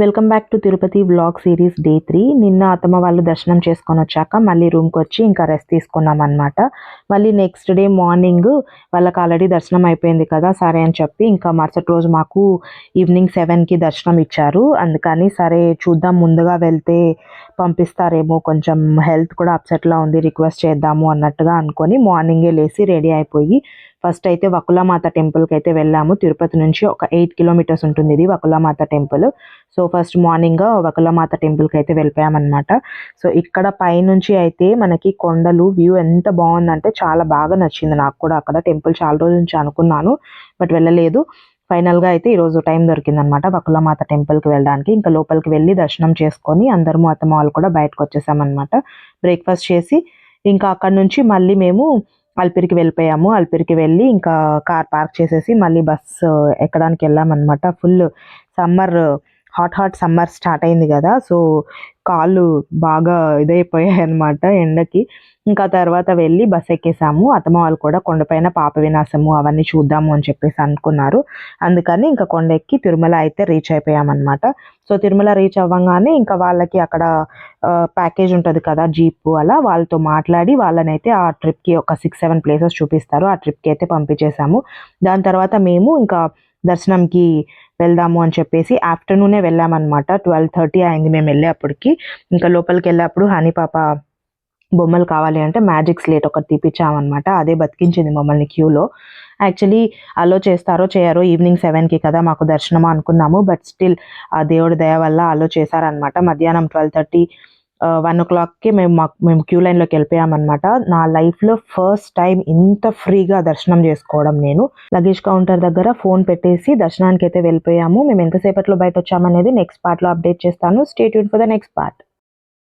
Welcome back to Tirupati vlog series day 3. నిన్న అత్తమ్మ వాళ్ళు దర్శనం చేసుకొని వచ్చాక మళ్ళీ రూమ్కి వచ్చి ఇంకా రెస్ట్ తీసుకున్నాం అనమాట. మళ్ళీ నెక్స్ట్ డే మార్నింగ్ వాళ్ళకి ఆల్రెడీ దర్శనం అయిపోయింది కదా, సరే అని చెప్పి ఇంకా మరుసటి రోజు మాకు ఈవినింగ్ 7కి దర్శనం ఇచ్చారు. అందుకని సరే చూద్దాం, ముందుగా వెళ్తే పంపిస్తారేమో, కొంచెం హెల్త్ కూడా అప్సెట్లా ఉంది, రిక్వెస్ట్ చేద్దాము అన్నట్టుగా అనుకొని మార్నింగే లేచి రెడీ అయిపోయి ఫస్ట్ అయితే వకులామాత టెంపుల్కి అయితే వెళ్ళాము. తిరుపతి నుంచి ఒక 8 కిలోమీటర్స్ ఉంటుంది ఇది Vakulamatha temple. So first morning Vakulamatha టెంపుల్కి అయితే వెళ్ళిపోయామన్నమాట. సో ఇక్కడ పైనుంచి అయితే మనకి కొండలు వ్యూ ఎంత బాగుందంటే చాలా బాగా నచ్చింది నాకు కూడా. అక్కడ టెంపుల్ చాలా రోజుల నుంచి అనుకున్నాను, బట్ వెళ్ళలేదు. ఫైనల్గా అయితే ఈరోజు టైం దొరికిందనమాట వకులామాత టెంపుల్కి వెళ్ళడానికి. ఇంకా లోపలికి వెళ్ళి దర్శనం చేసుకొని అందరము అత్తమ్మ వాళ్ళు కూడా బయటకు వచ్చేసామన్నమాట. బ్రేక్ఫాస్ట్ చేసి ఇంకా అక్కడ నుంచి మళ్ళీ మేము అల్పిరికి వెళ్ళిపోయాము. అల్పిరికి వెళ్ళి ఇంకా కార్ పార్క్ చేసేసి మళ్ళీ బస్సు ఎక్కడానికి వెళ్ళామన్నమాట. Full summer, hot summer start అయింది కదా, సో కాళ్ళు బాగా ఇదైపోయాయి అనమాట ఎండకి. ఇంకా తర్వాత వెళ్ళి బస్ ఎక్కేసాము. అత్తమ్మ వాళ్ళు కూడా కొండపైన పాప వినాశము అవన్నీ చూద్దాము అని చెప్పేసి అనుకున్నారు. అందుకని ఇంకా కొండ ఎక్కి తిరుమల అయితే రీచ్ అయిపోయామన్నమాట. సో తిరుమల రీచ్ అవ్వగానే ఇంకా వాళ్ళకి అక్కడ ప్యాకేజ్ ఉంటుంది కదా జీప్, అలా వాళ్ళతో మాట్లాడి వాళ్ళనైతే ఆ ట్రిప్కి ఒక 6-7 ప్లేసెస్ చూపిస్తారు, ఆ ట్రిప్కి అయితే పంపించేసాము. దాని తర్వాత మేము ఇంకా దర్శనంకి వెళ్దాము అని చెప్పేసి ఆఫ్టర్నూనే వెళ్ళామన్నమాట. 12:30 అయింది మేము వెళ్ళేప్పటికి. ఇంకా లోపలికి వెళ్ళేప్పుడు హనీ పాప బొమ్మలు కావాలి అంటే మ్యాజిక్ స్లేట్ ఒకటి తీపిచ్చామన్నమాట. అదే బతికించింది మమ్మల్ని క్యూలో. యాక్చువల్లీ అలో చేస్తారో చేయరో, ఈవినింగ్ 7కి కదా మాకు దర్శనం అనుకున్నాము, బట్ స్టిల్ ఆ దేవుడి దయ వల్ల అలో చేశారనమాట. మధ్యాహ్నం 12:30 1 o'clockకి మేము క్యూ లైన్లోకి వెళ్ళిపోయామన్నమాట. నా లైఫ్లో ఫస్ట్ టైం ఇంత ఫ్రీగా దర్శనం చేసుకోవడం నేను. లగేజ్ కౌంటర్ దగ్గర ఫోన్ పెట్టేసి దర్శనానికి అయితే వెళ్ళిపోయాము. మేము ఎంతసేపట్లో బయట వచ్చామనేది నెక్స్ట్ పార్ట్లో అప్డేట్ చేస్తాను. Stay tune for the next part.